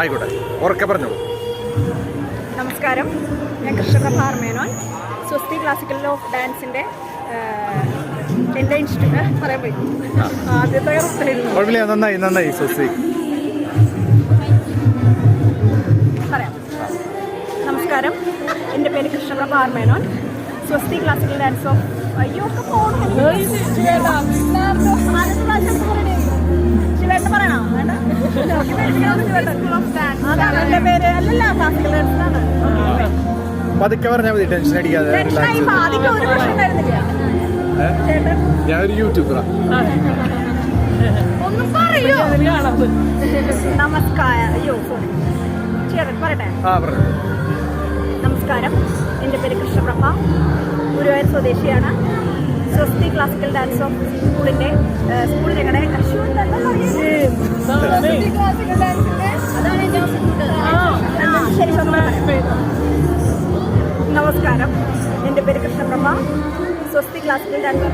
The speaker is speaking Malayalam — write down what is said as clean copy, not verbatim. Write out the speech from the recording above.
ആയിക്കോട്ടെ, ഉറക്കെ പറഞ്ഞോളൂ. നമസ്കാരം, ഞാൻ കൃഷ്ണപ്രഭ മേനോൻ, സ്വസ്തി ക്ലാസിക്കൽ ഓഫ് ഡാൻസിൻ്റെ എൻ്റെ ഇൻസ്റ്റിറ്റ്യൂട്ട് പറയാൻ പോയി ആദ്യത്തെ കുഴപ്പമില്ല. നന്നായി സ്വസ്തി. പറയാം. നമസ്കാരം, എൻ്റെ പേര് കൃഷ്ണപ്രഭ മേനോൻ, സ്വസ്തി ക്ലാസിക്കൽ ഡാൻസ് ഓഫ് ശിവേട്ട പറയണോ? വേണ്ട, അതാണ് എൻ്റെ പേര്. അല്ലല്ല, ക്ലാസിക്കൽ ഡാൻസാണ്. പതുക്കെ പറഞ്ഞാൽ മതി, ടെൻഷൻ അടിക്കാതെ. ആദ്യം ഒരു പ്രശ്നം ഉണ്ടായിരുന്നില്ല. ഞാനൊരു യൂട്യൂബറാ. ഒന്നും പറയോ? നമസ്കാരം. അയ്യോ സോറി, പറയട്ടെ. നമസ്കാരം, എൻ്റെ പേര് കൃഷ്ണപ്രഭ, ഗുരുവായൂർ സ്വദേശിയാണ്. സ്വസ്തി ക്ലാസിക്കൽ ഡാൻസ് ഓഫ് സ്കൂളിൻ്റെ ഞങ്ങളുടെ നമസ്കാരം, എൻ്റെ പേര് കൃഷ്ണപ്രഭ, സ്വസ്തി ക്ലാസിക്കൽ ഡാൻസ്